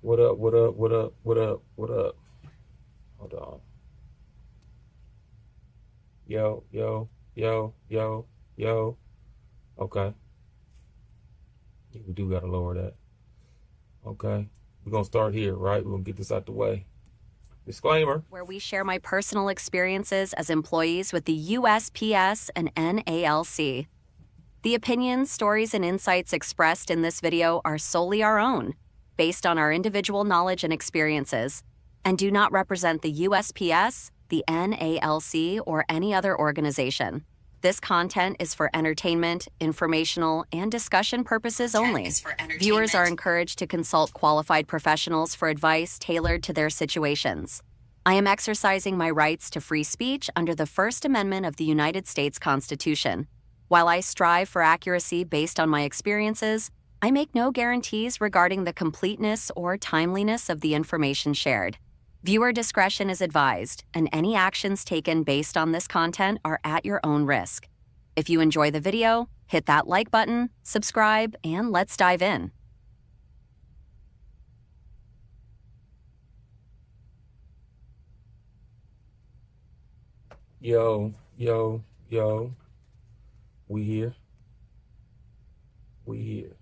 What up? What up? What up? What up? What up? Hold on. Yo, yo, yo, yo, yo. Okay. We do gotta lower that. Okay. We're gonna start here, right? We're gonna get this out the way. Disclaimer. Where we share my personal experiences as employees with the USPS and NALC. The opinions, stories, and insights expressed in this video are solely our own, based on our individual knowledge and experiences, and do not represent the USPS, the NALC, or any other organization. This content is for entertainment, informational, and discussion purposes only. Viewers are encouraged to consult qualified professionals for advice tailored to their situations. I am exercising my rights to free speech under the First Amendment of the United States Constitution. While I strive for accuracy based on my experiences, I make no guarantees regarding the completeness or timeliness of the information shared. Viewer discretion is advised, and any actions taken based on this content are at your own risk. If you enjoy the video, hit that like button, subscribe, and let's dive in. Yo, yo, yo. We here. We here.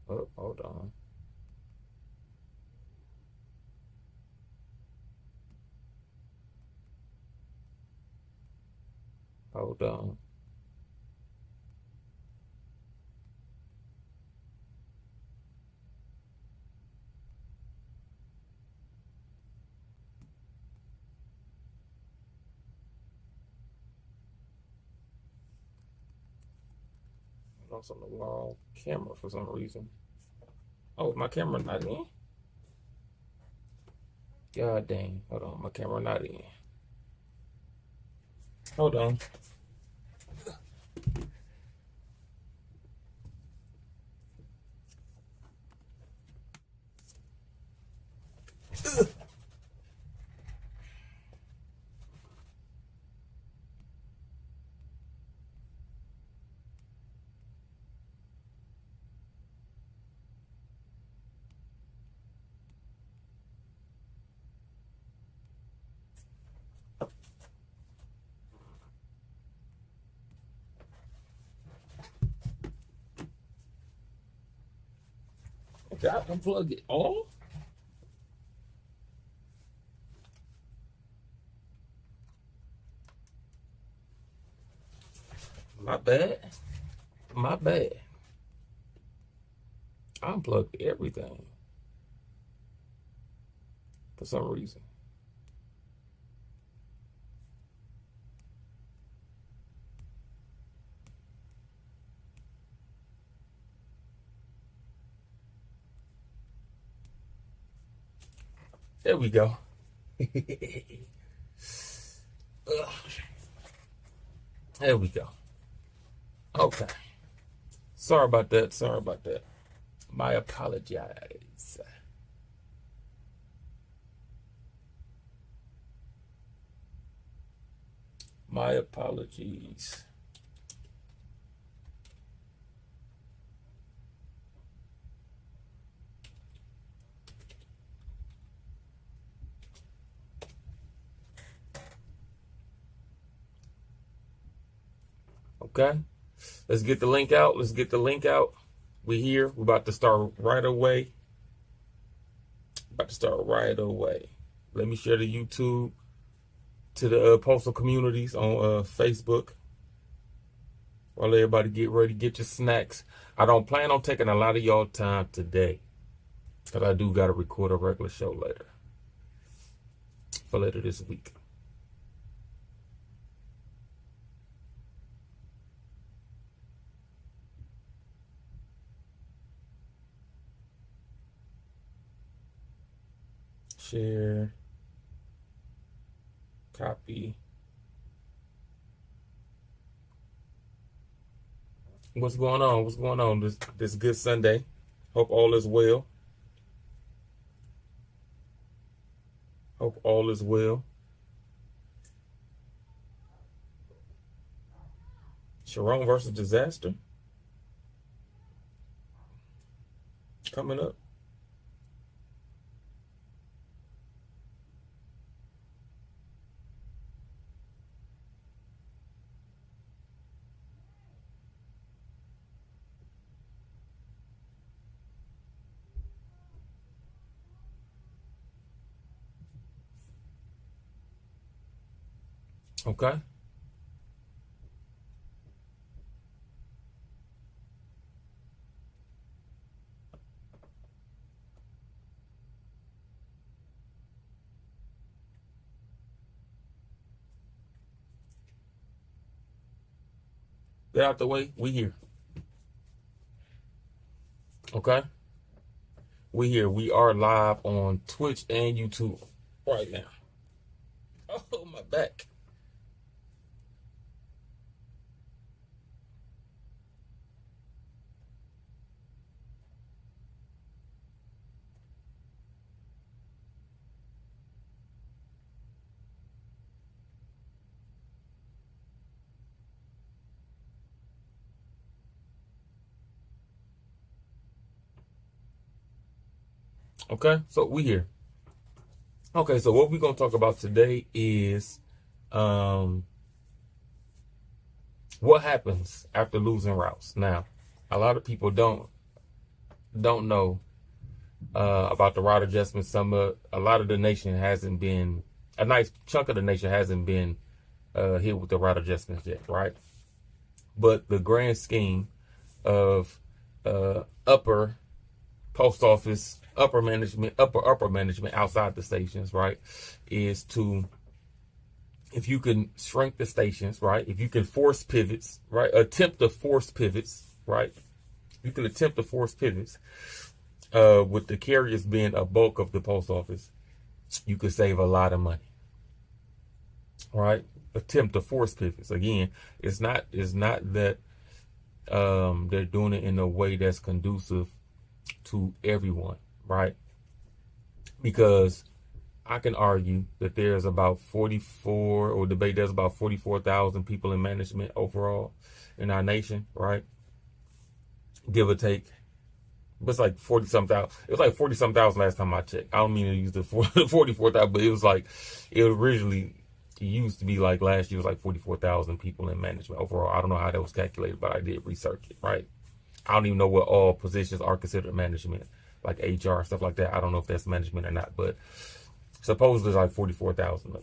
Oh, hold on. Hold on. I was on the wrong camera for some reason. Oh, my camera not in? God dang. Hold on, my camera not in. Hold on. Okay, I unplugged it all. My bad. My bad. I unplugged everything for some reason. There we go. There we go. Okay. Sorry about that. Sorry about that. My apologies. My apologies. Okay. Let's get the link out. Let's get the link out. We're here. We're about to start right away. About to start right away. Let me share the YouTube to the postal communities on Facebook. While everybody get ready, get your snacks. I don't plan on taking a lot of y'all time today, because I do got to record a regular show later. For later this week. Share. Copy. What's going on? What's going on this good Sunday? Hope all is well. Hope all is well. Sharon versus disaster. Coming up. Okay. Get out the way. We here. Okay. We here. We are live on Twitch and YouTube right now. Oh, my back. Okay, so we here. Okay, so what we're gonna talk about today is what happens after losing routes. Now, a lot of people don't know about the route adjustments. A lot of the nation hasn't been, a nice chunk of the nation hasn't been hit with the route adjustments yet, right? But the grand scheme of upper post office, upper management outside the stations, right, is to, if you can shrink the stations, right, if you can force pivots, right, attempt to force pivots, right, you can attempt to force pivots, with the carriers being a bulk of the post office, you could save a lot of money, right? Attempt to force pivots. Again, it's not that they're doing it in a way that's conducive to everyone, right? Because I can argue that there's about 44,000 people in management overall in our nation, right? Give or take. But it's like 40 some thousand. It was like 40 some thousand last time I checked. I don't mean to use the 44,000, but it was like, it originally, it used to be like last year was like 44,000 people in management overall. I don't know how that was calculated, but I did research it, right? I don't even know what all positions are considered management, like HR, stuff like that. I don't know if that's management or not, but supposedly there's like 44,000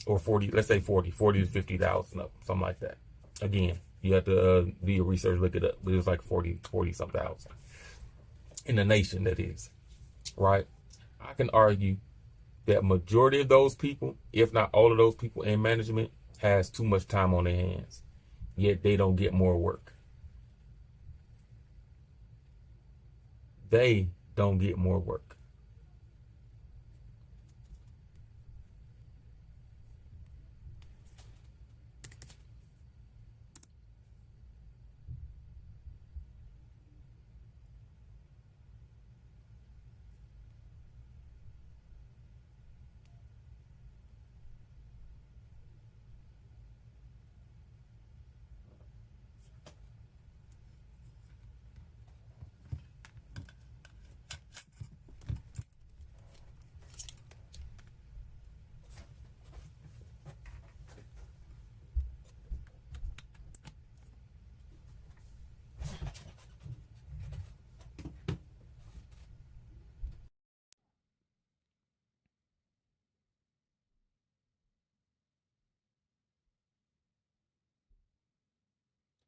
or 40, let's say 40 to 50,000 of them, something like that. Again, you have to do your research, look it up, but it was like 40 some thousand in the nation, that is, right? I can argue that majority of those people, if not all of those people in management, has too much time on their hands, yet they don't get more work. They don't get more work.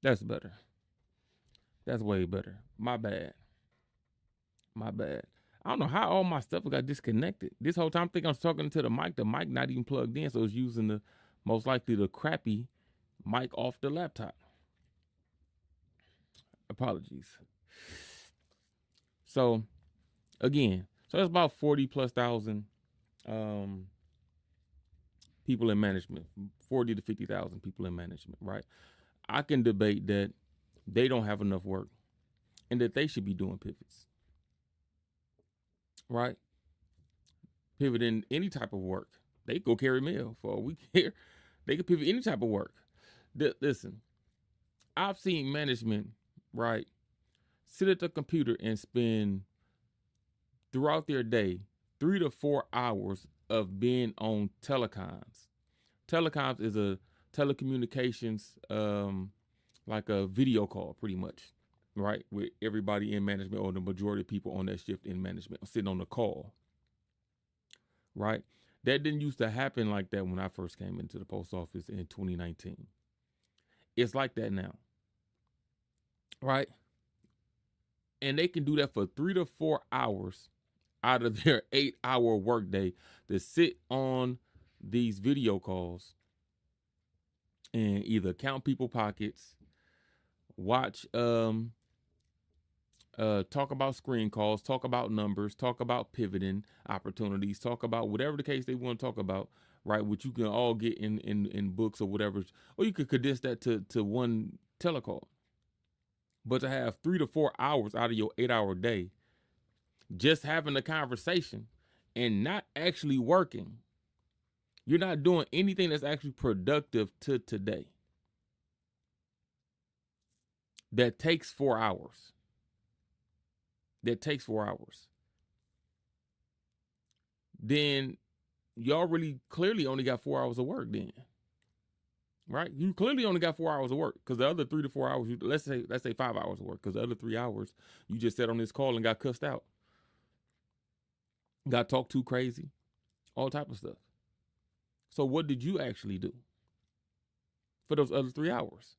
That's better. That's way better. My bad. My bad. I don't know how all my stuff got disconnected. This whole time I think I'm talking to the mic. The mic not even plugged in, so it's using the most likely the crappy mic off the laptop. Apologies. So again, so that's about 40 plus thousand people in management, 40 to 50,000 people in management, right? I can debate that they don't have enough work and that they should be doing pivots, right? Pivot in any type of work. They go carry mail for a week here. They could pivot any type of work. Listen, I've seen management, right, sit at the computer and spend throughout their day 3 to 4 hours of being on telecoms. Telecoms is a telecommunications, like a video call, pretty much, right? With everybody in management or the majority of people on that shift in management sitting on the call, right? That didn't used to happen like that when I first came into the post office in 2019. It's like that now, right? And they can do that for 3 to 4 hours out of their 8-hour workday to sit on these video calls and either count people pockets, watch, talk about screen calls, talk about numbers, talk about pivoting opportunities, talk about whatever the case they want to talk about, right? Which you can all get in books or whatever, or you could condense that to one telecall. But to have 3 to 4 hours out of your 8-hour day, just having a conversation and not actually working, you're not doing anything that's actually productive to today. That takes 4 hours. Then y'all really clearly only got 4 hours of work then. Right? You clearly only got 4 hours of work because the other 3 to 4 hours, let's say 5 hours of work, because the other 3 hours you just sat on this call and got cussed out. Got talked to crazy, all type of stuff. So what did you actually do for those other 3 hours?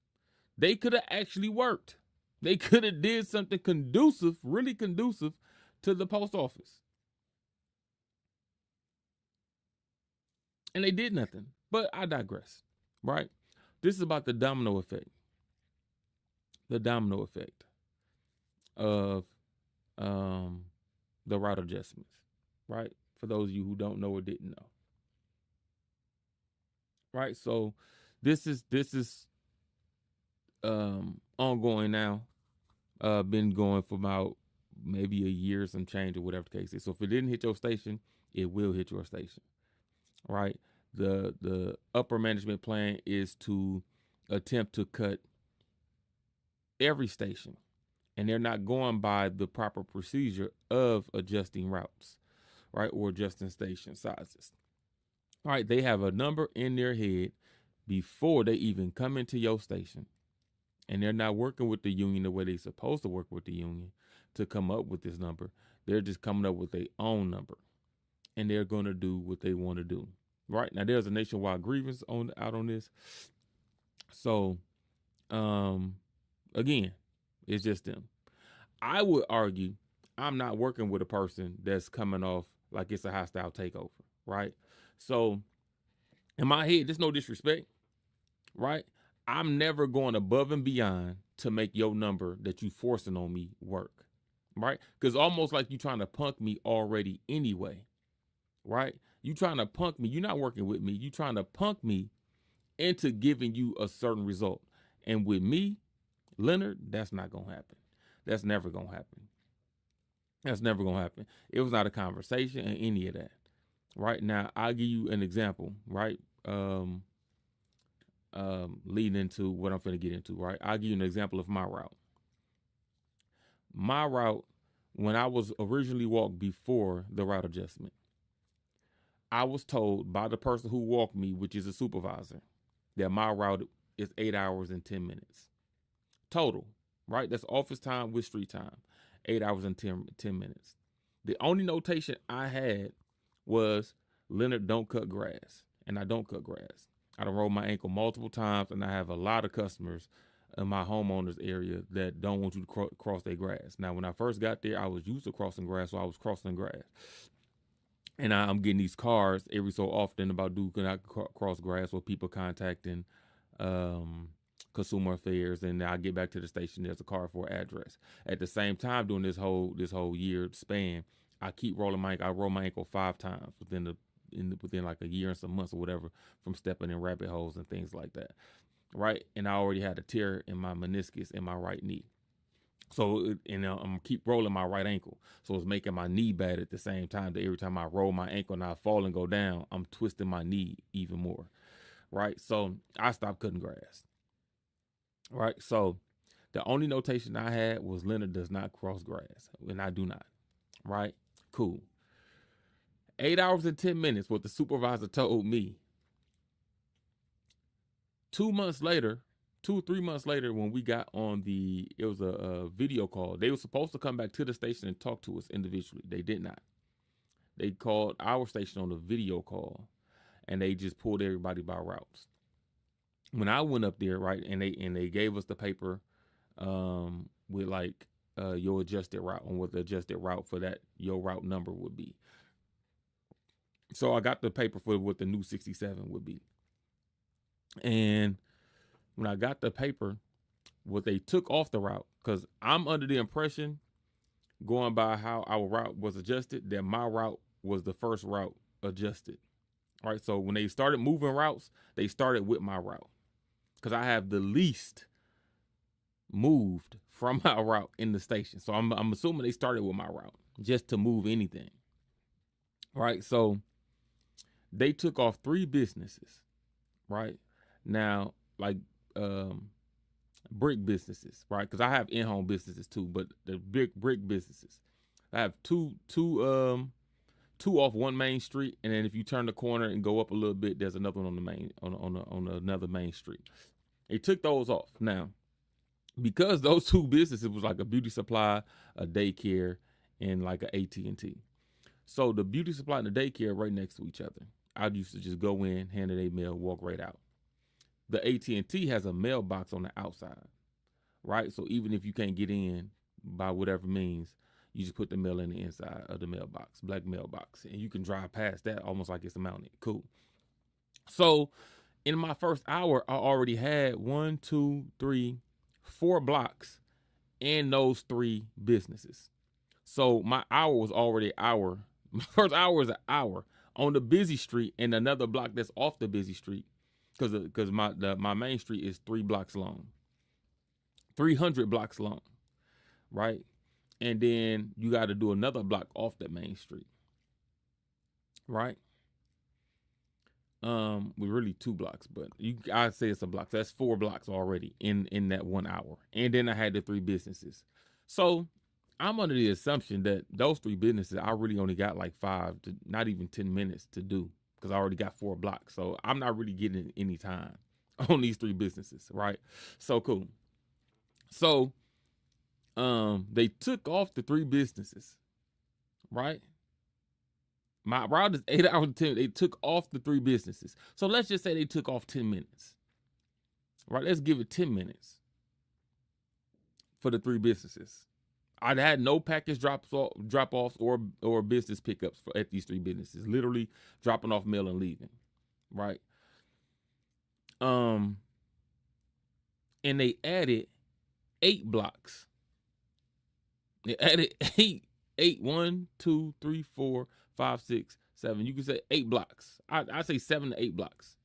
They could have actually worked. They could have did something conducive, really conducive to the post office. And they did nothing. But I digress, right? This is about the domino effect. The domino effect of the route adjustments, right? For those of you who don't know or didn't know. Right? So this is ongoing now. Been going for about maybe a year, some change or whatever the case is. So if it didn't hit your station, it will hit your station. Right? The upper management plan is to attempt to cut every station, and they're not going by the proper procedure of adjusting routes, right? Or adjusting station sizes. All right, they have a number in their head before they even come into your station, and they're not working with the union the way they're supposed to work with the union to come up with this number. They're just coming up with their own number, and they're going to do what they want to do. Right now, there's a nationwide grievance out on this. So, again, it's just them. I would argue I'm not working with a person that's coming off like it's a hostile takeover, right? So, in my head, there's no disrespect, right? I'm never going above and beyond to make your number that you forcing on me work, right? Because almost like you trying to punk me already anyway. Right? You trying to punk me. You're not working with me. You trying to punk me into giving you a certain result. And with me, Leonard, that's not going to happen. That's never going to happen. That's never going to happen. It was not a conversation and any of that. Right now, I'll give you an example, right? Leading into what I'm finna get into, right? I'll give you an example of my route. My route, when I was originally walked before the route adjustment, I was told by the person who walked me, which is a supervisor, that my route is 8 hours and 10 minutes. Total, right? That's office time with street time. 8 hours and 10 minutes. The only notation I had was, Leonard, don't cut grass. And I don't cut grass. I done rolled my ankle multiple times, and I have a lot of customers in my homeowners area that don't want you to cross their grass. Now, when I first got there, I was used to crossing grass, so I was crossing grass. And I'm getting these cards every so often about can I cross grass, with people contacting consumer affairs, and I get back to the station. There's a card for address. At the same time, during this whole year span, I keep rolling my ankle. I roll my ankle 5 times within like a year and some months or whatever, from stepping in rabbit holes and things like that, right? And I already had a tear in my meniscus in my right knee. So, I'm keep rolling my right ankle. So it's making my knee bad at the same time. That every time I roll my ankle and I fall and go down, I'm twisting my knee even more. Right. So I stopped cutting grass. Right. So the only notation I had was, Leonard does not cross grass, and I do not. Right. Cool. 8 hours and 10 minutes, what the supervisor told me. 2 months later, 2 or 3 months later, when we got on it was a video call. They were supposed to come back to the station and talk to us individually. They did not. they called our station on a video call, and they just pulled everybody by routes. When I went up there, right, and they gave us the paper with like your adjusted route and what the adjusted route for that your route number would be. So I got the paper for what the new 67 would be. And when I got the paper, what they took off the route, because I'm under the impression, going by how our route was adjusted, that my route was the first route adjusted. All right, so when they started moving routes, they started with my route, because I have the least moved from my route in the station. So I'm assuming they started with my route just to move anything. Right, so they took off 3 businesses, right? Now, like brick businesses, right? Because I have in-home businesses too, but the big brick businesses, I have two off one main street, and then if you turn the corner and go up a little bit, there's another one on the main on another main street. They took those off. Now, because those 2 businesses was like a beauty supply, a daycare, and like a AT&T. So the beauty supply and the daycare right next to each other. I used to just go in, hand it a mail, walk right out. The AT&T has a mailbox on the outside, right? So even if you can't get in by whatever means, you just put the mail in the inside of the mailbox, black mailbox, and you can drive past that almost like it's mounted. Cool. So in my first hour, I already had 1, 2, 3, 4 blocks in those 3 businesses. So my hour was already an hour. My first hour is an hour on the busy street and another block that's off the busy street, because my main street is 3 blocks long, 300 blocks long, right? And then you got to do another block off the main street, right? We're really 2 blocks, but I'd say it's a block. So that's 4 blocks already in that 1 hour. And then I had the 3 businesses. So I'm under the assumption that those 3 businesses, I really only got like 5 to not even 10 minutes to do, because I already got 4 blocks. So I'm not really getting any time on these 3 businesses, right? So cool. So they took off the 3 businesses, right? My route is 8 hours and 10. They took off the 3 businesses. So let's just say they took off 10 minutes, right? Let's give it 10 minutes for the 3 businesses. I'd had no package drop-offs or business pickups at these 3 businesses. Literally dropping off mail and leaving, right? And they added 8 blocks. They added 8, 1, 2, 3, 4, 5, 6, 7. You can say 8 blocks. I say 7 to 8 blocks,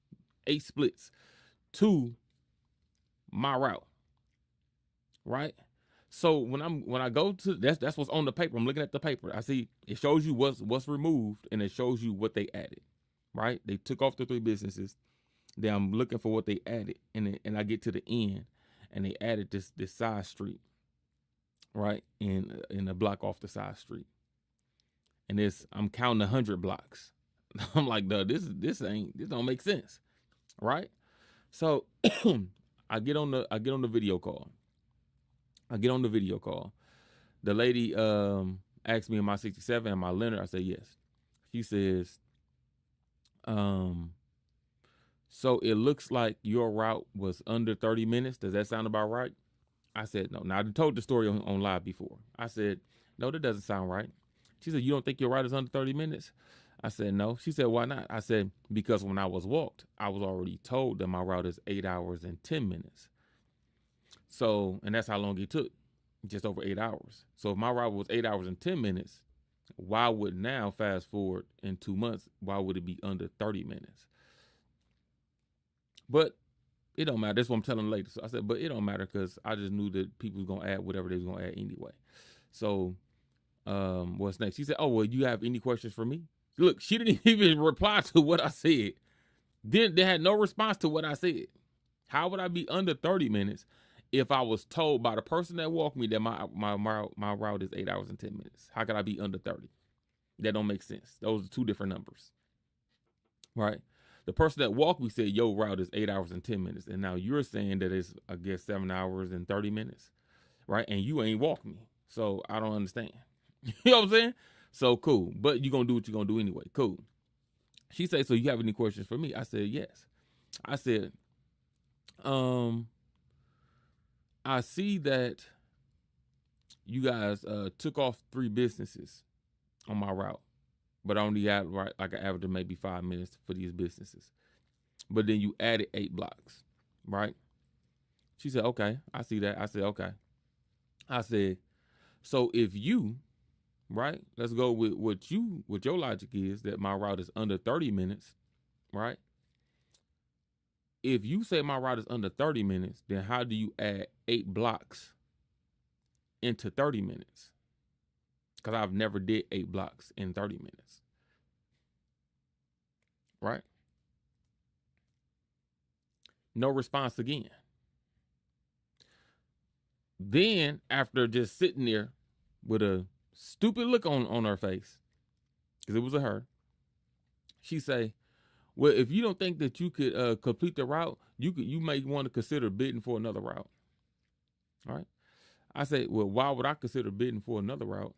8 splits to my route, right? So when I go to that's what's on the paper. I'm looking at the paper. I see it shows you what's removed, and it shows you what they added, right? They took off the 3 businesses. Then I'm looking for what they added, and I get to the end, and they added this side street, right, in a block off the side street, and I'm counting 100 blocks. I'm like, duh, this don't make sense, right? So I get on the video call. The lady asked me, am I 67? Am I Leonard? I said yes. She says, so it looks like your route was under 30 minutes. Does that sound about right? I said no. Now, I told the story on live before. I said, no, that doesn't sound right. She said, you don't think your route is under 30 minutes? I said, no. She said, why not? I said, because when I was walked, I was already told that my route is 8 hours and 10 minutes. So, and that's how long it took, just over 8 hours. So if my route was 8 hours and 10 minutes, why would now, fast forward in 2 months, why would it be under 30 minutes? But it don't matter. That's what I'm telling them later. So I said, but it don't matter, because I just knew that people was going to add whatever they was going to add anyway. So what's next? She said, oh, well, you have any questions for me? Look, she didn't even reply to what I said. Then they had no response to what I said. How would I be under 30 minutes if I was told by the person that walked me that my route is 8 hours and 10 minutes? How could I be under 30? That don't make sense. Those are 2 different numbers, right? The person that walked me said your route is 8 hours and 10 minutes. And now you're saying that it's, I guess, 7 hours and 30 minutes, right? And you ain't walked me. So I don't understand. You know what I'm saying? So cool. But you're going to do what you're going to do anyway. Cool. She said, so you have any questions for me? I said, yes. I said, I see that you guys took off 3 businesses on my route, but I only had like an average of maybe 5 minutes for these businesses. But then you added 8 blocks, right? She said, okay, I see that. I said, okay. I said, so if you, right, let's go with what your logic is that my route is under 30 minutes, right? If you say my route is under 30 minutes, then how do you add 8 blocks into 30 minutes? Because I've never did 8 blocks in 30 minutes. Right? No response again. Then, after just sitting there with a stupid look on her face, because it was a her, she say, well, if you don't think that you could complete the route, you may want to consider bidding for another route. All right. I say, well, why would I consider bidding for another route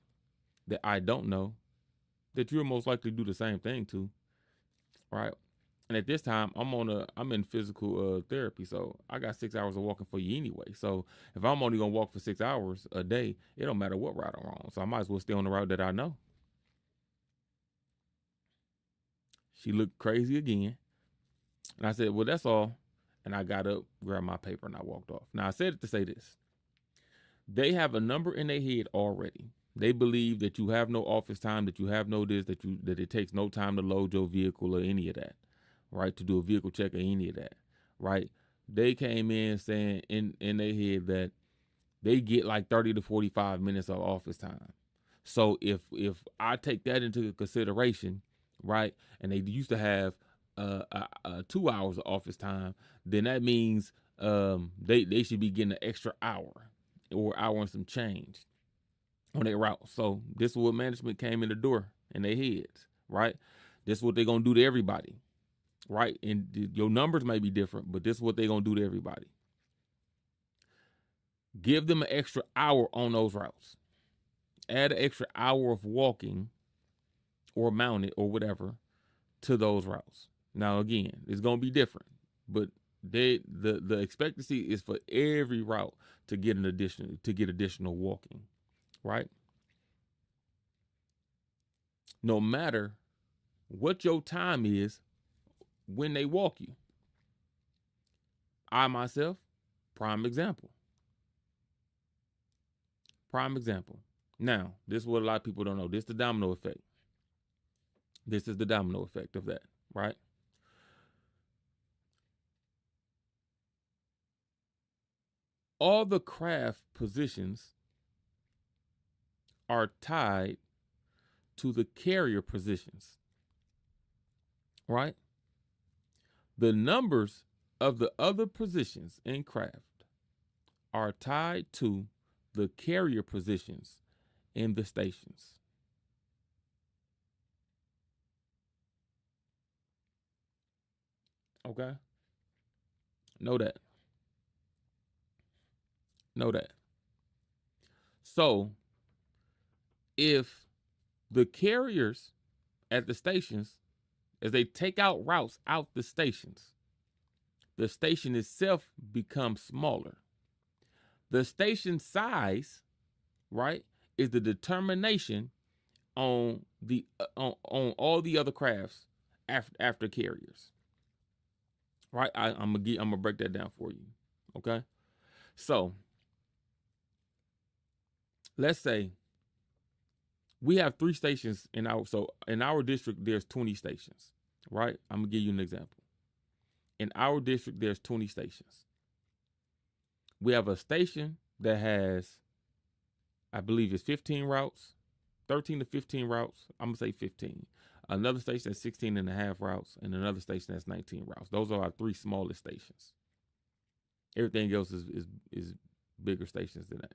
that I don't know, that you're most likely to do the same thing to, right? And at this time, I'm in physical therapy, so I got 6 hours of walking for you anyway. So if I'm only gonna walk for 6 hours a day, it don't matter what route I'm on. So I might as well stay on the route that I know. She looked crazy again, and I said, well, that's all. And I got up, grabbed my paper, and I walked off. Now I said it to say this: they have a number in their head already. They believe that you have no office time, that you have no this, that it takes no time to load your vehicle or any of that, right? To do a vehicle check or any of that, right? They came in saying in their head that they get like 30 to 45 minutes of office time. So if I take that into consideration, right, and they used to have 2 hours of office time, then that means they should be getting an extra hour or hour and some change on their route. So this is what management came in the door in their heads, right? This is what they're gonna do to everybody, right? And your numbers may be different, but this is what they're gonna do to everybody. Give them an extra hour on those routes. Add an extra hour of walking or mounted or whatever to those routes. Now again, it's gonna be different, but the expectancy is for every route to get additional walking, right? No matter what your time is when they walk you. I myself, prime example. Now, this is what a lot of people don't know. This is the domino effect. This is the domino effect of that, right? All the craft positions are tied to the carrier positions, right? The numbers of the other positions in craft are tied to the carrier positions in the stations. Okay? Know that. So, if the carriers at the stations, as they take out routes out the stations, the station itself becomes smaller. The station size, right, is the determination on the on all the other crafts after carriers. Right? I'm gonna break that down for you. Okay? So let's say we have 3 stations in our district, there's 20 stations, right? I'm gonna give you an example. In our district, there's 20 stations. We have a station that has, I believe it's 15 routes, 13 to 15 routes. I'm gonna say 15. Another station has 16 and a half routes, and another station has 19 routes. Those are our 3 smallest stations. Everything else is bigger stations than that.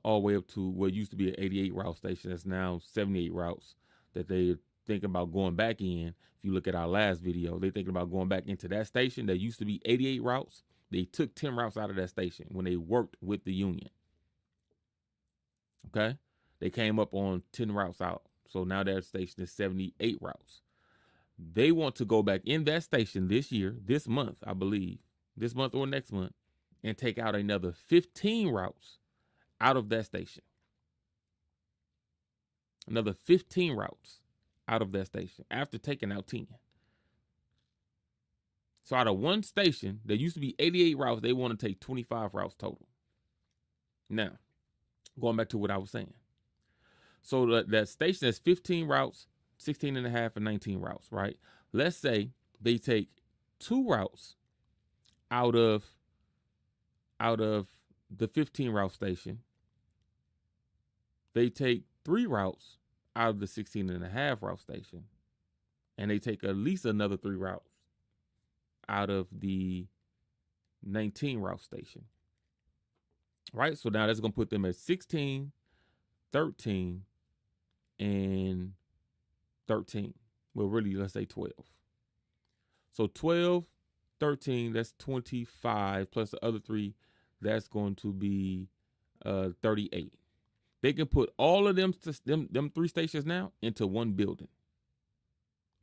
All the way up to what used to be an 88 route station that's now 78 routes that they're thinking about going back in. If you look at our last video, they're thinking about going back into that station that used to be 88 routes. They took 10 routes out of that station when they worked with the union. Okay? They came up on 10 routes out. So now their station is 78 routes. They want to go back in that station this year, this month, I believe, this month or next month, and take out another 15 routes out of that station. Another 15 routes out of that station after taking out 10. So out of one station, there used to be 88 routes. They want to take 25 routes total. Now, going back to what I was saying. So that station has 15 routes, 16 and a half, and 19 routes, right? Let's say they take 2 routes out of the 15 route station. They take 3 routes out of the 16 and a half route station. And they take at least another 3 routes out of the 19 route station. Right? So now that's going to put them at 16, 13, and 13. Well, really, let's say 12. So 12, 13, that's 25, plus the other 3, that's going to be 38. They can put all of them 3 stations now into one building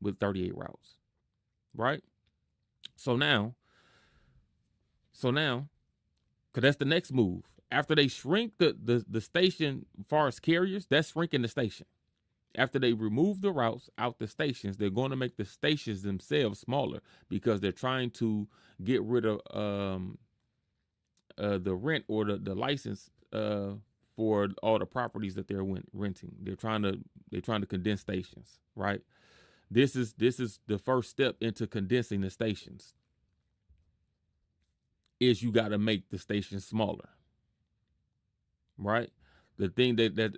with 38 routes. Right? So now, because that's the next move. After they shrink the station as far as carriers, that's shrinking the station. After they remove the routes out the stations, they're going to make the stations themselves smaller because they're trying to get rid of the rent or the license for all the properties that they're renting. They're trying to condense stations, right? This is the first step into condensing the stations. Is you got to make the station smaller, right? The thing that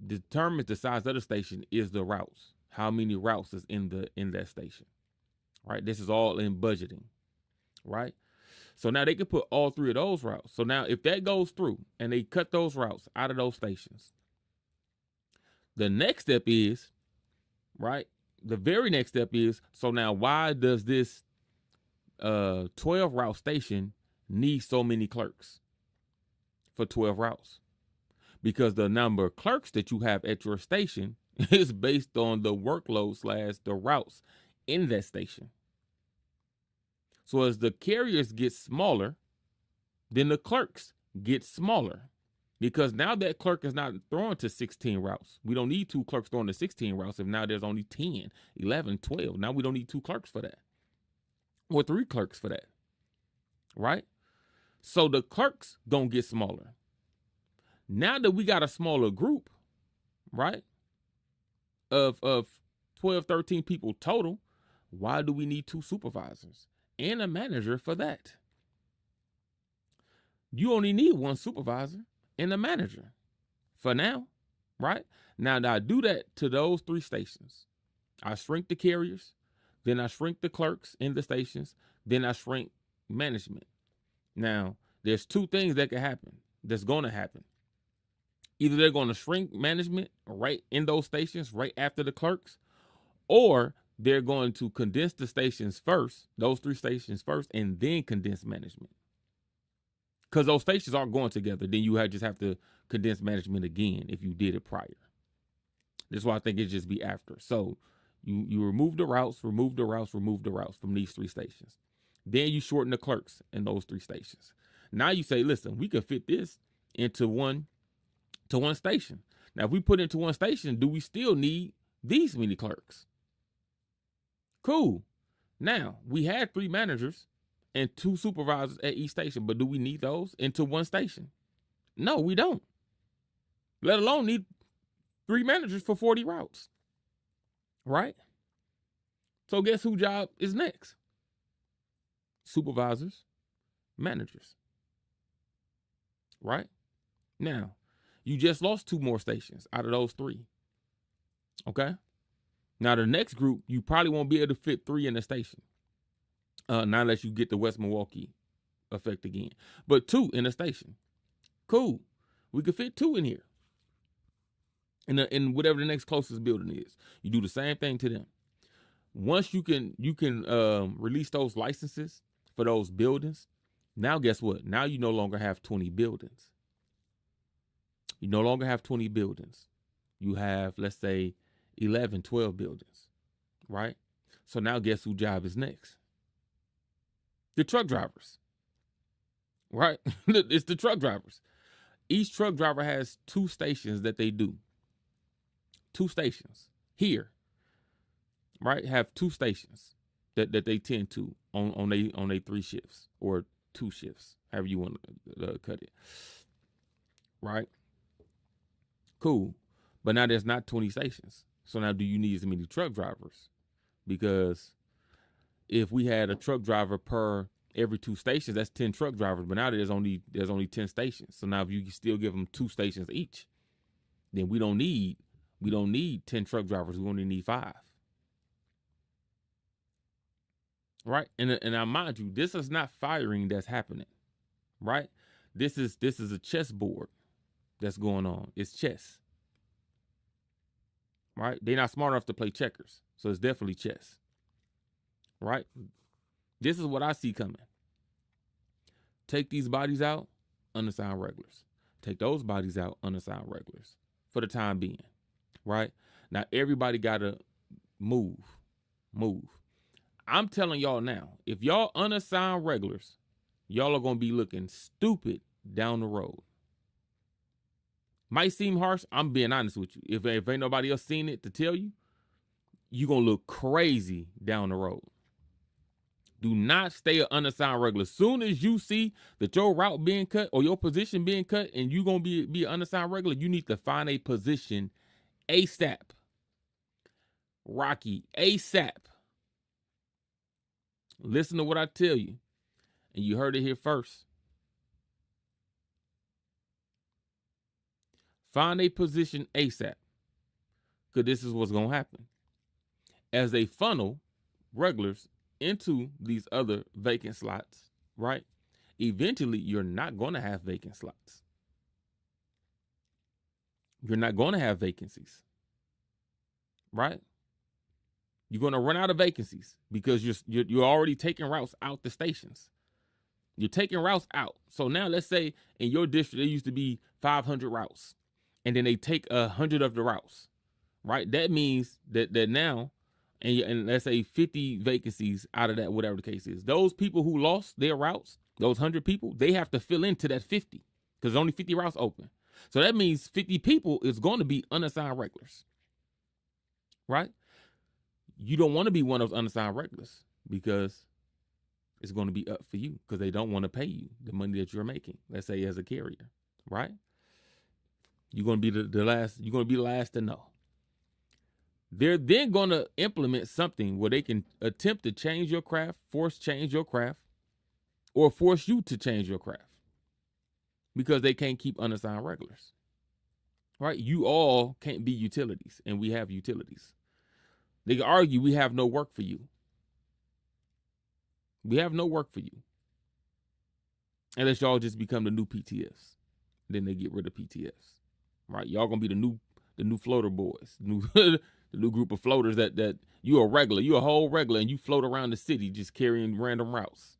determines the size of the station is the routes. How many routes is in that station, right? This is all in budgeting, right? So now they can put all 3 of those routes. So now if that goes through and they cut those routes out of those stations, the next step is, right? The very next step is, so now why does this 12 route station need so many clerks for 12 routes? Because the number of clerks that you have at your station is based on the workload / the routes in that station. So as the carriers get smaller, then the clerks get smaller. Because now that clerk is not throwing to 16 routes. We don't need 2 clerks throwing to 16 routes if now there's only 10, 11, 12. Now we don't need 2 clerks for that. Or 3 clerks for that. Right? So the clerks gonna get smaller. Now that we got a smaller group, right, of 12, 13 people total, why do we need 2 supervisors and a manager for that? You only need 1 supervisor and a manager for now, right? Now I do that to those 3 stations. I shrink the carriers, then I shrink the clerks in the stations, then I shrink management. Now, there's 2 things that can happen, that's going to happen. Either they're going to shrink management right in those stations, right after the clerks, or they're going to condense the stations first, those 3 stations first, and then condense management. Because those stations aren't going together. Then you just have to condense management again if you did it prior. That's why I think it just be after. So you remove the routes from these 3 stations. Then you shorten the clerks in those 3 stations. Now you say, listen, we can fit this into one station. Now, if we put it into one station, do we still need these many clerks? Cool. Now, we had 3 managers and 2 supervisors at each station, but do we need those into one station? No, we don't. Let alone need 3 managers for 40 routes. Right? So guess whose job is next? Supervisors, managers. Right? Now, you just lost 2 more stations out of those 3. Okay? Now, the next group, you probably won't be able to fit 3 in the station. Not unless you get the West Milwaukee effect again. But 2 in the station. Cool. We could fit 2 in here. In whatever the next closest building is. You do the same thing to them. Once you can release those licenses for those buildings, now guess what? Now you no longer have 20 buildings. You no longer have 20 buildings. you have, let's say, 11, 12 buildings, right? So now guess whose job is next? The truck drivers, right? It's the truck drivers. Each truck driver has 2 stations that they do. 2 stations here, right? Have 2 stations that they tend to on they 3 shifts or 2 shifts, however you want to cut it, right? Cool. But now there's not 20 stations. So now do you need as many truck drivers? Because if we had a truck driver per every 2 stations, that's 10 truck drivers. But now there's only 10 stations. So now if you still give them 2 stations each, then we don't need 10 truck drivers. We only need 5. Right? And now mind you, this is not firing that's happening. Right? This is a chessboard that's going on. It's chess. Right? They're not smart enough to play checkers. So it's definitely chess. Right? This is what I see coming. Take these bodies out, unassigned regulars. Take those bodies out, unassigned regulars. For the time being. Right? Now everybody gotta move. I'm telling y'all now, if y'all unassigned regulars, y'all are gonna be looking stupid down the road. Might seem harsh. I'm being honest with you. If ain't nobody else seen it to tell you, you're going to look crazy down the road. Do not stay an unassigned regular. As soon as you see that your route being cut or your position being cut and you're going to be an unassigned regular, you need to find a position ASAP. Rocky, ASAP. Listen to what I tell you. And you heard it here first. Find a position ASAP, because this is what's going to happen. As they funnel regulars into these other vacant slots, right? Eventually, you're not going to have vacant slots. You're not going to have vacancies, right? You're going to run out of vacancies because you're already taking routes out the stations. You're taking routes out. So now let's say in your district, there used to be 500 routes. And then they take 100 of the routes, right? That means that now, and let's say 50 vacancies out of that, whatever the case is. Those people who lost their routes, those 100 people, they have to fill into that 50 because there's only 50 routes open. So that means 50 people is going to be unassigned regulars, right? You don't want to be one of those unassigned regulars because it's going to be up for you because they don't want to pay you the money that you're making, let's say as a carrier, right? You're going to be the last. You're going to be the last to know. They're then going to implement something where they can attempt to change your craft, change your craft, or force you to change your craft because they can't keep unassigned regulars. Right? You all can't be utilities, and we have utilities. They can argue we have no work for you. We have no work for you. Unless y'all just become the new PTFs. Then they get rid of PTFs. Right, y'all gonna be the new floater boys, the new group of floaters that you a regular, you a whole regular, and you float around the city just carrying random routes,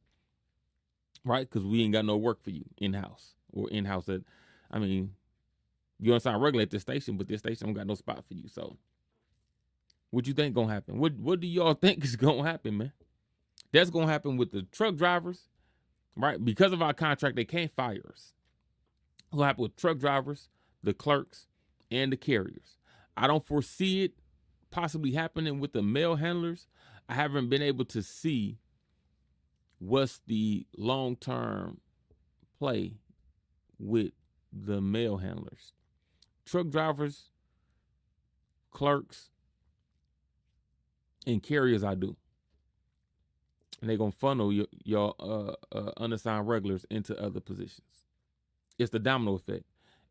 right? Because we ain't got no work for you in-house or in-house that, I mean, you understand regular at this station, but this station don't got no spot for you. So, what you think gonna happen? What do y'all think is gonna happen, man? That's gonna happen with the truck drivers, right? Because of our contract, they can't fire us. What'll happen with truck drivers, the clerks, and the carriers. I don't foresee it possibly happening with the mail handlers. I haven't been able to see what's the long-term play with the mail handlers. Truck drivers, clerks, and carriers I do. And they're going to funnel your unassigned regulars into other positions. It's the domino effect.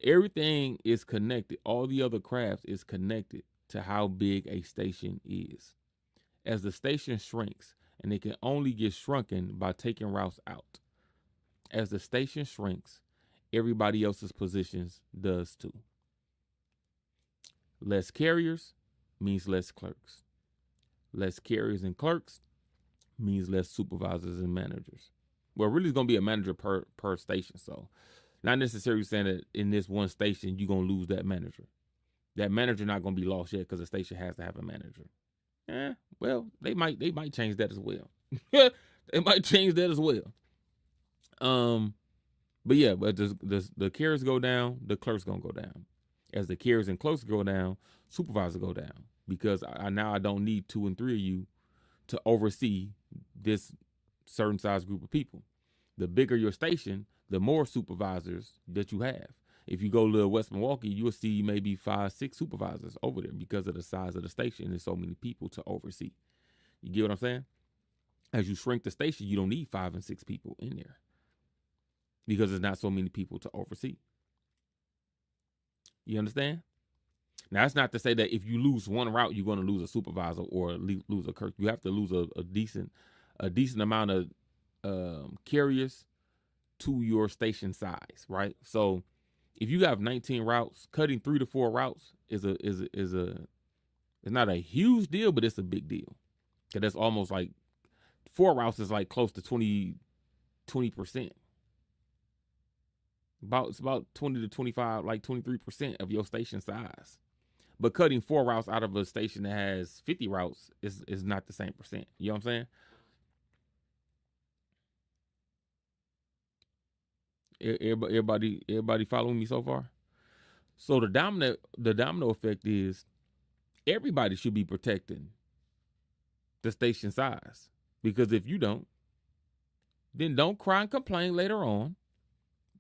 Everything is connected. All the other crafts is connected to how big a station is. As the station shrinks, and it can only get shrunken by taking routes out. As the station shrinks, everybody else's positions does too. Less carriers means less clerks. Less carriers and clerks means less supervisors and managers. Well, really it's going to be a manager per station, so not necessarily saying that in this one station, you're going to lose that manager. That manager not going to be lost yet because the station has to have a manager. Well, they might change that as well. They might change that as well. But yeah, but the carriers go down, the clerks gonna go down. As the carriers and clerks go down, supervisors go down because I don't need 2 and 3 of you to oversee this certain size group of people. The bigger your station, the more supervisors that you have. If you go to West Milwaukee, you'll see maybe 5, 6 supervisors over there because of the size of the station. There's so many people to oversee. You get what I'm saying? As you shrink the station, you don't need 5 and 6 people in there because there's not so many people to oversee. You understand? Now, that's not to say that if you lose one route, you're going to lose a supervisor or lose a clerk. You have to lose a decent amount of carriers to your station size, right? So if you have 19 routes, cutting 3 to 4 routes is not a huge deal, but it's a big deal. Cause that's almost like 4 routes is like close to 20%. It's about 20 to 25, like 23% of your station size. But cutting 4 routes out of a station that has 50 routes is not the same percent. You know what I'm saying? Everybody following me so far? So the domino effect is everybody should be protecting the station size. Because if you don't, then don't cry and complain later on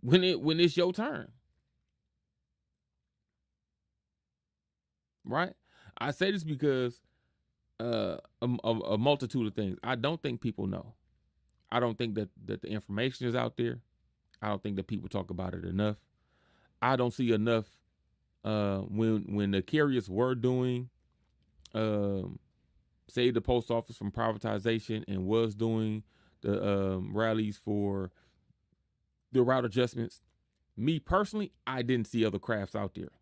when it's your turn. Right? I say this because a multitude of things. I don't think people know. I don't think that the information is out there. I don't think that people talk about it enough. I don't see enough when the carriers were doing save the post office from privatization and was doing the rallies for the route adjustments. Me personally, I didn't see other crafts out there.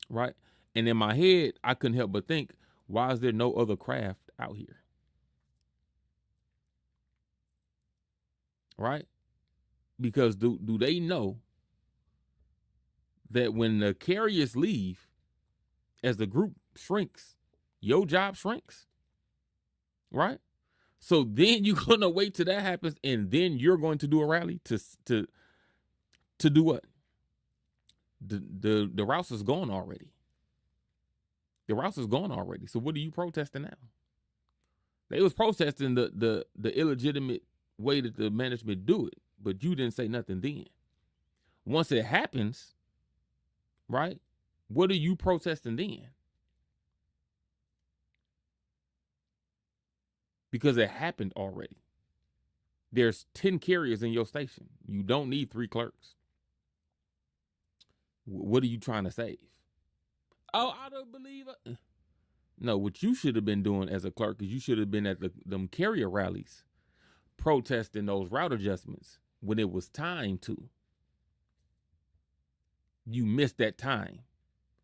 Right? And in my head, I couldn't help but think, why is there no other craft out here? Right? Because do they know that when the carriers leave, as the group shrinks, your job shrinks? Right? So then you're going to wait till that happens, and then you're going to do a rally to do what? The routes is gone already. The routes is gone already. So what are you protesting now? They was protesting the illegitimate way that the management do it, but you didn't say nothing then. Once it happens, right? What are you protesting then? Because it happened already. There's 10 carriers in your station. You don't need 3 clerks. What are you trying to save? Oh, I don't believe it. No, what you should have been doing as a clerk is you should have been at them carrier rallies protesting those route adjustments when it was time to. You missed that time.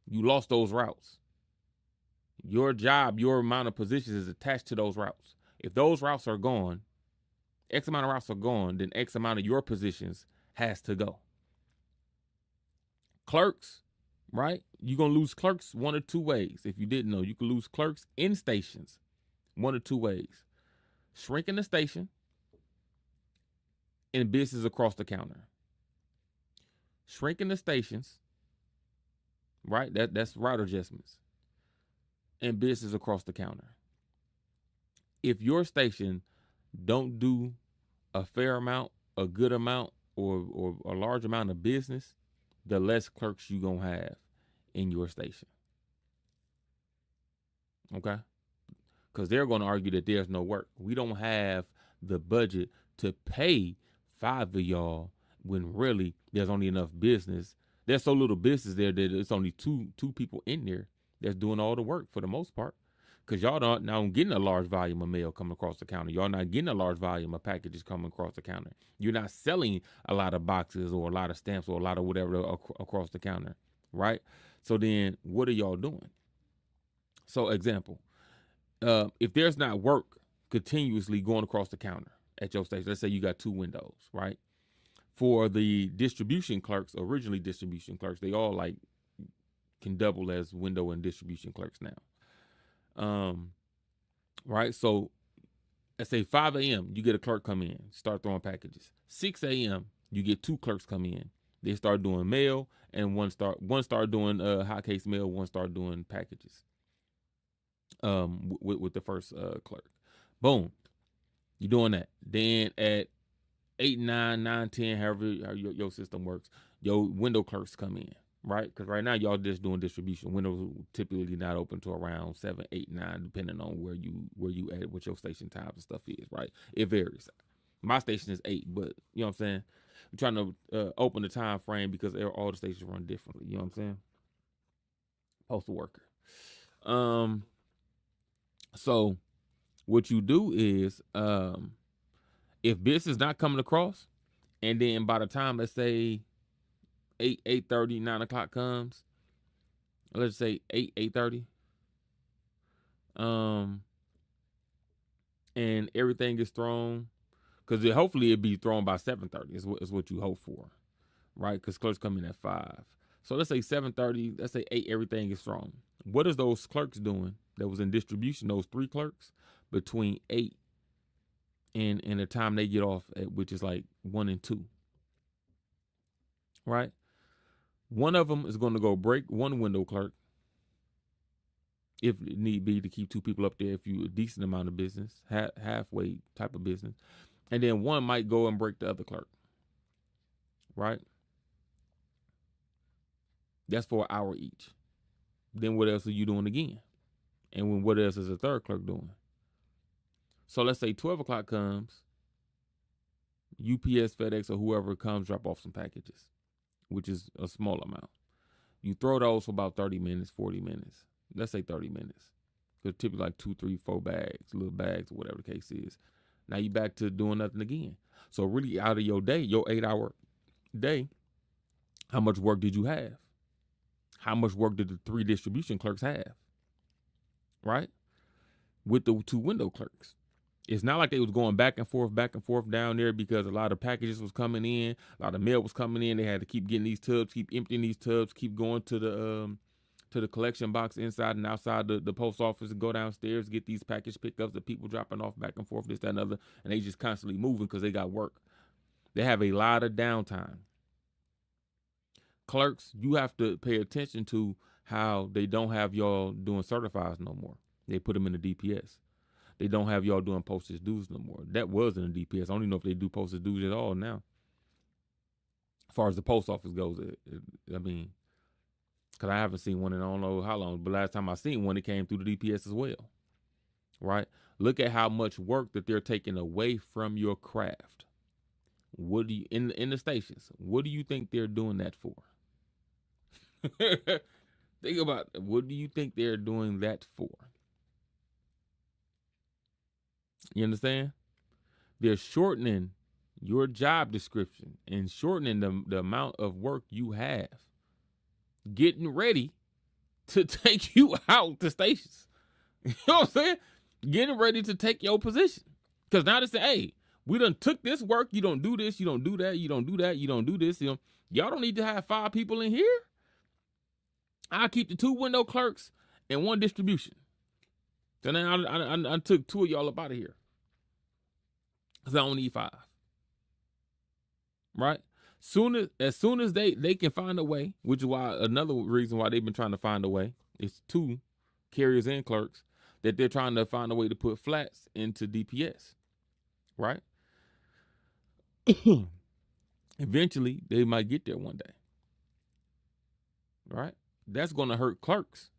You lost those routes. Your job, your amount of positions is attached to those routes. If those routes are gone, X amount of routes are gone, then X amount of your positions has to go. Clerks, right? You're going to lose clerks 1 or 2 ways. If you didn't know, you can lose clerks in stations 1 or 2 ways. Shrinking the station and business across the counter. Shrinking the stations, right? That's route adjustments. And business across the counter. If your station don't do a fair amount, a good amount, or a large amount of business, the less clerks you gonna have in your station. Okay? Because they're gonna argue that there's no work. We don't have the budget to pay 5 of y'all when really there's only enough business. There's so little business there that it's only two people in there that's doing all the work for the most part. Because y'all not now getting a large volume of mail coming across the counter. Y'all not getting a large volume of packages coming across the counter. You're not selling a lot of boxes or a lot of stamps or a lot of whatever across the counter, right? So then what are y'all doing? So example, if there's not work continuously going across the counter at your station, let's say you got 2 windows, right? For the distribution clerks, originally distribution clerks, they all like can double as window and distribution clerks now. Right. So let's say 5 a.m. you get a clerk come in, start throwing packages. 6 a.m. you get 2 clerks come in. They start doing mail, and one start doing hot case mail, one start doing packages. With the first clerk. Boom. You're doing that. Then at 8, 9, 9, 10, however your system works, your window clerks come in, right? Because right now y'all just doing distribution. Windows typically not open to around 7, 8, 9, depending on where you at, what your station times and stuff is, right? It varies. My station is 8, but you know what I'm saying? I'm trying to open the time frame because all the stations run differently. You know what I'm saying? Postal worker. So what you do is, if business is not coming across, and then by the time, let's say 8:30, 9 o'clock comes, let's say 8:30, and everything is thrown, because hopefully it'd be thrown by 7:30 is what you hope for, right? Because clerks come in at 5. So let's say 7:30, let's say 8, everything is thrown. What is those clerks doing that was in distribution, those 3 clerks, between 8 and the time they get off at, which is like 1 and 2, right? One of them is going to go break one window clerk, if it need be, to keep 2 people up there if you a decent amount of business, halfway type of business. And then one might go and break the other clerk, right? That's for an hour each. Then what else are you doing again? And what else is the third clerk doing? So let's say 12 o'clock comes, UPS, FedEx, or whoever comes, drop off some packages, which is a small amount. You throw those for about 30 minutes, 40 minutes. Let's say 30 minutes. Because typically like 2, 3, 4 bags, little bags, or whatever the case is. Now you back to doing nothing again. So really out of your day, your 8-hour day, how much work did you have? How much work did the 3 distribution clerks have? Right? With the 2 window clerks. It's not like they was going back and forth down there, because a lot of packages was coming in, a lot of mail was coming in. They had to keep getting these tubs, keep emptying these tubs, keep going to the collection box inside and outside the post office, and go downstairs, get these package pickups, the people dropping off back and forth, this, that, and other, and they just constantly moving because they got work. They have a lot of downtime. Clerks, you have to pay attention to how they don't have y'all doing certifies no more. They put them in the DPS. They don't have y'all doing postage dues no more. That was in the DPS. I don't even know if they do postage dues at all now. As far as the post office goes, I mean, because I haven't seen one in I don't know how long, but last time I seen one, it came through the DPS as well. Right? Look at how much work that they're taking away from your craft. What do you in the stations? What do you think they're doing that for? Think about it. What do you think they're doing that for? You understand? They're shortening your job description and shortening the amount of work you have, getting ready to take you out to stations. You know what I'm saying? Getting ready to take your position. Because now they say, hey, we done took this work. You don't do this. You don't do that. You don't do that. You don't do this. Y'all don't need to have 5 people in here. I'll keep the 2 window clerks and 1 distribution. So now I took 2 of y'all up out of here. Because I don't need 5. Right? As soon as they can find a way, which is why another reason why they've been trying to find a way, is 2 carriers and clerks, that they're trying to find a way to put flats into DPS. Right? Eventually, they might get there one day. Right? That's going to hurt clerks'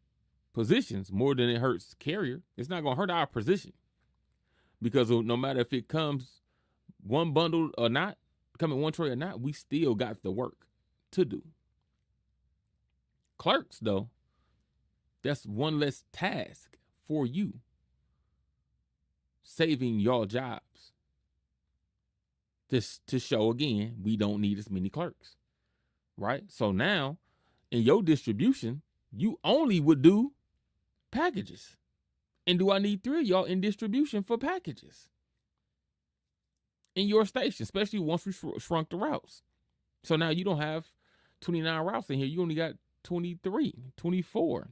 positions more than it hurts carrier. It's not going to hurt our position, because no matter if it comes one bundle or not, coming one tray or not, we still got the work to do. Clerks, though, that's one less task for you, saving y'all jobs. To show again, we don't need as many clerks, right? So now, in your distribution, you only would do packages. And do I need 3 of y'all in distribution for packages in your station, especially once we shrunk the routes? So now you don't have 29 routes in here. You only got 23, 24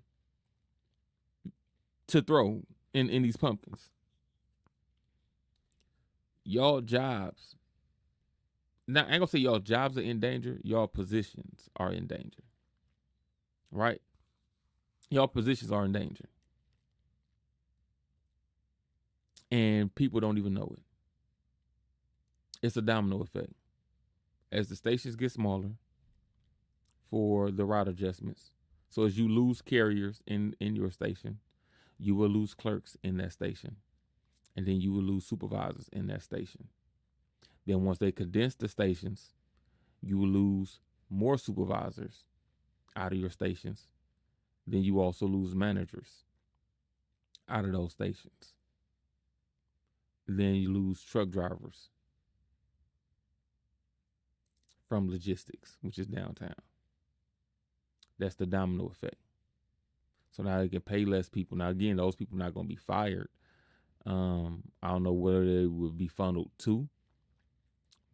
to throw in these pumpkins. Y'all jobs. Now, I ain't gonna say y'all jobs are in danger. Y'all positions are in danger. Right? Y'all positions are in danger. And people don't even know it. It's a domino effect. As the stations get smaller for the route adjustments, so as you lose carriers in your station, you will lose clerks in that station. And then you will lose supervisors in that station. Then once they condense the stations, you will lose more supervisors out of your stations. Then you also lose managers out of those stations. Then you lose truck drivers from logistics, which is downtown. That's the domino effect. So now they can pay less people. Now, again, those people are not going to be fired. I don't know where they would be funneled to,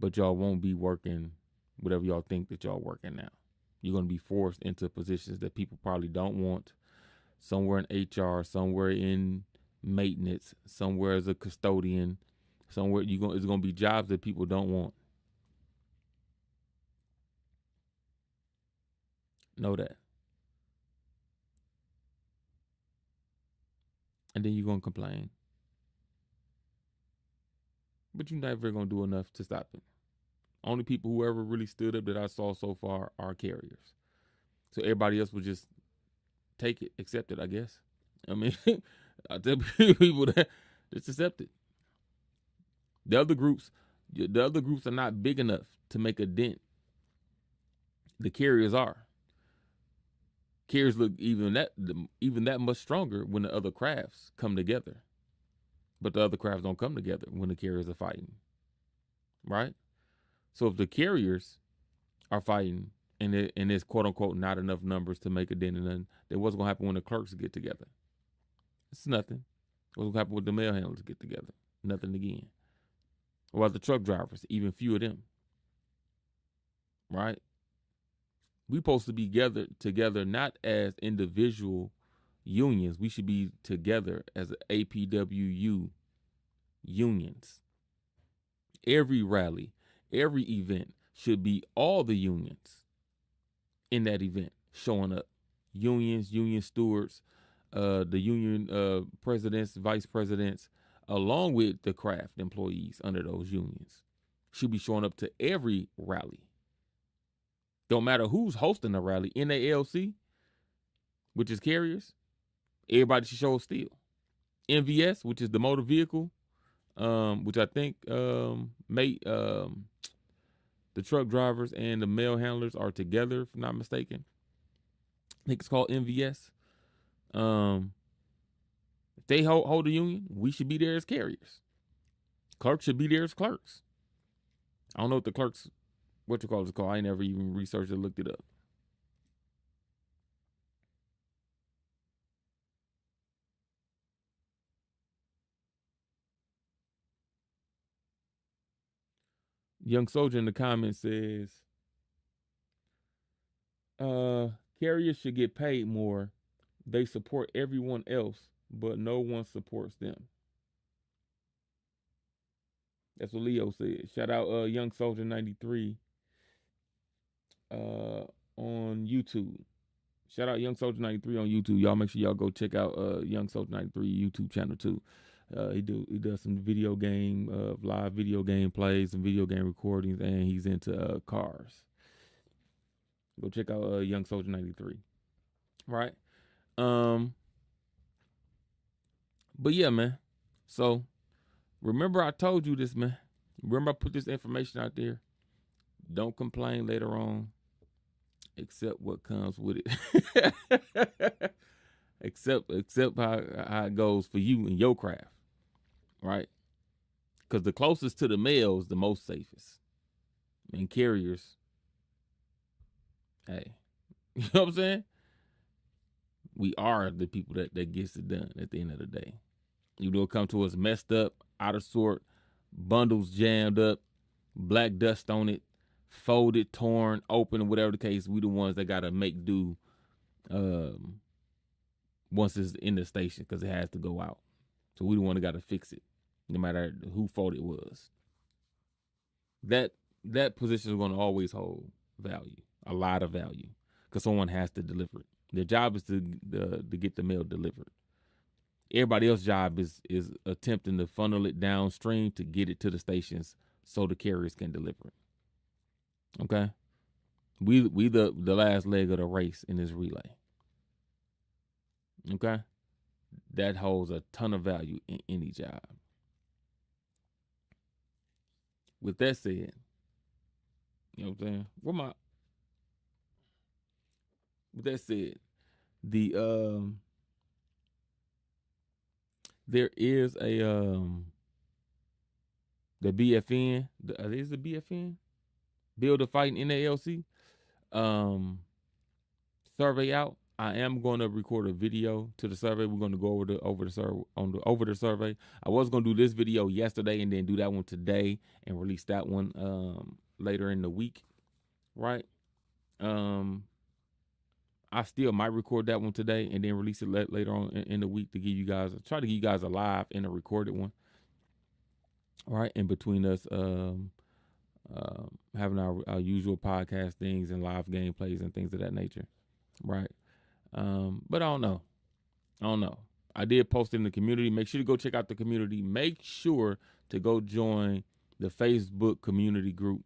but y'all won't be working whatever y'all think that y'all working now. You're going to be forced into positions that people probably don't want, somewhere in HR, somewhere in maintenance, somewhere as a custodian, somewhere it's going to be jobs that people don't want. Know that. And then you're going to complain. But you're never going to do enough to stop it. Only people who ever really stood up that I saw so far are carriers. So everybody else would just take it, accept it, I guess. I mean, I tell people that just accept it. The other groups are not big enough to make a dent. The carriers are. Carriers look even that much stronger when the other crafts come together. But the other crafts don't come together when the carriers are fighting. Right? So if the carriers are fighting and there's quote unquote not enough numbers to make a dent in nothing, then what's gonna happen when the clerks get together? It's nothing. What's gonna happen when the mail handlers get together? Nothing again. What about the truck drivers? Even fewer of them. Right? We supposed to be together not as individual unions. We should be together as APWU unions. Every rally, every event should be all the unions in that event showing up. Unions, union stewards, the union presidents, vice presidents, along with the craft employees under those unions, should be showing up to every rally. Don't matter who's hosting the rally. NALC, which is carriers, everybody should show up still. MVS, which is the motor vehicle, which I think the truck drivers and the mail handlers are together, if I'm not mistaken. I think it's called MVS. If they hold a union, we should be there as carriers. Clerks should be there as clerks. I don't know what the clerks, what you call it, called. I ain't never even researched or looked it up. Young Soldier in the comments says, carriers should get paid more. They support everyone else, but no one supports them. That's what Leo said. Shout out Young Soldier 93 on YouTube. Shout out Young Soldier 93 on YouTube. Y'all make sure y'all go check out Young Soldier 93 YouTube channel too. He does some video game live video game plays and video game recordings, and he's into cars. Go check out Young Soldier 93. Right? But yeah, man. So remember I told you this, man. Remember I put this information out there. Don't complain later on. Accept what comes with it. Accept how it goes for you and your craft. Right? Because the closest to the mail is the most safest. And carriers, hey, you know what I'm saying? We are the people that gets it done at the end of the day. You know, come to us messed up, out of sort, bundles jammed up, black dust on it, folded, torn, open, whatever the case. We the ones that got to make do once it's in the station, because it has to go out. So we the one that got to fix it, no matter who fault it was. That position is going to always hold value, a lot of value, because someone has to deliver it. Their job is to get the mail delivered. Everybody else's job is attempting to funnel it downstream to get it to the stations so the carriers can deliver it. Okay, we the last leg of the race in this relay. Okay, that holds a ton of value in any job. With that said, you know what I'm saying? With that said, there is a the BFN. Is the BFN Build a Fight in NALC survey out. I am going to record a video to the survey. We're going to go over the survey. I was going to do this video yesterday and then do that one today and release that one later in the week, right? I still might record that one today and then release it later on in the week to give you guys, try to give you guys a live and a recorded one. All right, in between us having our usual podcast things and live gameplays and things of that nature, right? But I don't know. I did post in the community. Make sure to go check out the community. Make sure to go join the Facebook community group,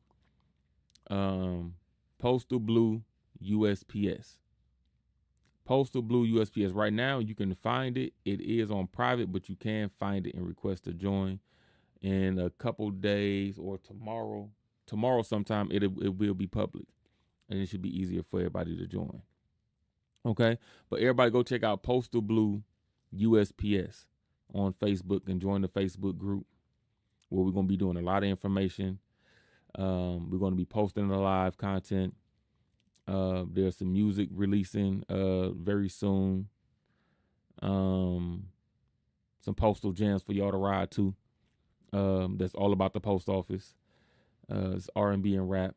Postal Blue USPS. Postal Blue USPS. Right now, you can find it. It is on private, but you can find it and request to join. In a couple days or tomorrow sometime, it will be public, and it should be easier for everybody to join. Okay, but everybody go check out Postal Blue USPS on Facebook and join the Facebook group, where we're going to be doing a lot of information. We're going to be posting the live content. There's some music releasing very soon. Some postal jams for y'all to ride to. That's all about the post office. It's R&B and rap,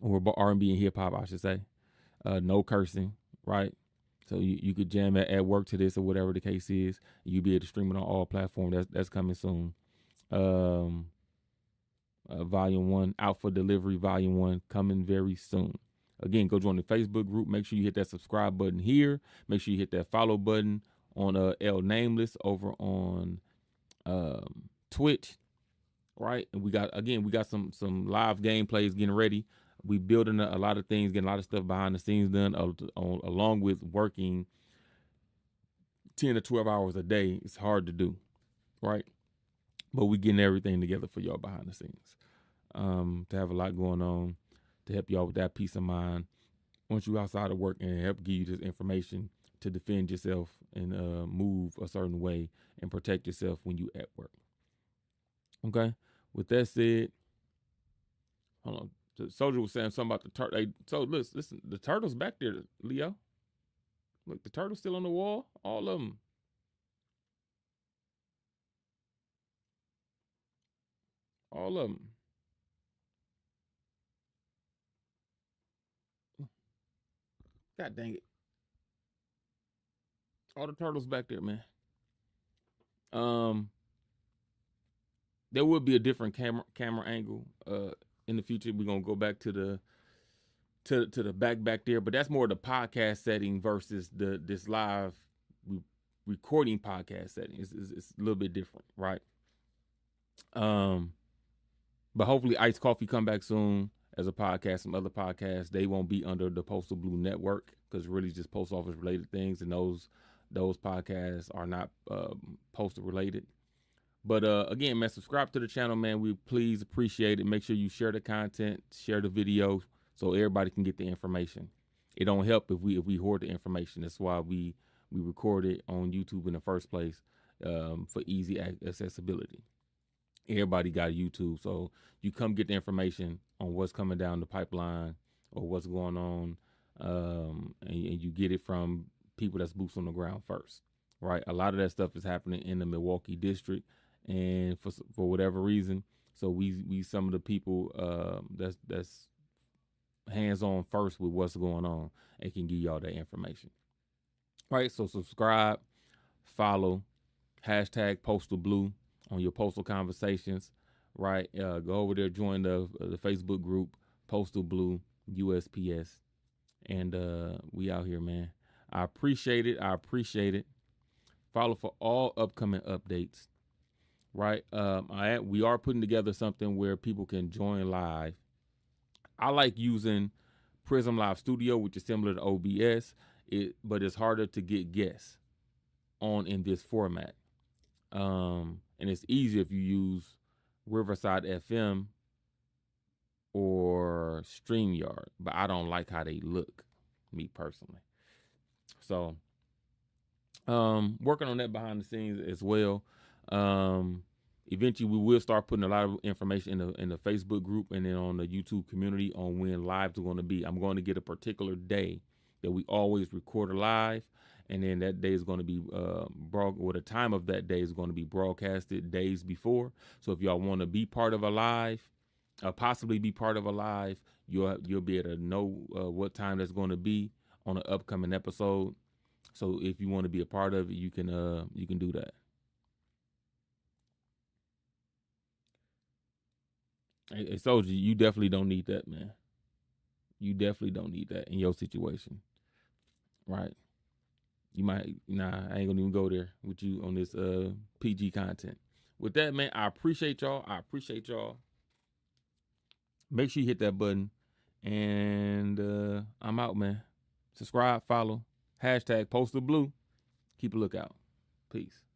or R&B and hip hop, I should say. No cursing, right? So you could jam at work to this or whatever the case is. You'll be able to stream it on all platforms. That's coming soon. Volume 1 out for delivery. Volume 1 coming very soon. Again, go join the Facebook group. Make sure you hit that subscribe button here. Make sure you hit that follow button on L Nameless over on Twitch, right? And we got some live gameplays getting ready. We building a lot of things, getting a lot of stuff behind the scenes done, along with working 10 to 12 hours a day. It's hard to do, right? But we getting everything together for y'all behind the scenes, to have a lot going on, to help y'all with that peace of mind once you outside of work, and help give you this information to defend yourself and move a certain way and protect yourself when you at work. Okay. With that said, hold on. The soldier was saying something about the turtle. So listen, the turtle's back there, Leo. Look, the turtle's still on the wall. All of them. All of them. God dang it. All the turtles back there, man. There will be a different camera angle in the future. We're gonna go back to the back there, but that's more the podcast setting versus this live recording podcast setting. It's a little bit different, right? But hopefully Iced Coffee come back soon as a podcast. Some other podcasts, they won't be under the Postal Blue network, because really just post office related things, and those podcasts are not postal related. But again, man, subscribe to the channel, man. We please appreciate it. Make sure you share the content, share the video, so everybody can get the information. It don't help if we hoard the information. That's why we record it on YouTube in the first place, for easy accessibility. Everybody got YouTube, so you come get the information on what's coming down the pipeline or what's going on, and you get it from people that's boots on the ground first, right? A lot of that stuff is happening in the Milwaukee district, and for whatever reason, so we some of the people that's hands-on first with what's going on and can give y'all that information. Right, so subscribe, follow, hashtag Postal Blue on your postal conversations. Right, go over there, join the Facebook group Postal Blue USPS, and we out here, man. I appreciate it. Follow for all upcoming updates. Right, we are putting together something where people can join live. I like using Prism Live Studio, which is similar to OBS, but it's harder to get guests on in this format. And it's easier if you use Riverside FM or StreamYard, but I don't like how they look, me personally. So working on that behind the scenes as well. Eventually we will start putting a lot of information in the Facebook group and then on the YouTube community on when lives are going to be. I'm going to get a particular day that we always record a live, and then that day is going to be the time of that day is going to be broadcasted days before. So if y'all want to be part of a live, possibly be part of a live, you'll be able to know what time that's going to be on an upcoming episode. So if you want to be a part of it, you can do that. Hey, Soldier, you definitely don't need that, man. You definitely don't need that in your situation, right? You might, I ain't gonna even go there with you on this PG content. With that, man, I appreciate y'all. Make sure you hit that button, and I'm out, man. Subscribe, follow, hashtag Postal Blue. Keep a lookout. Peace.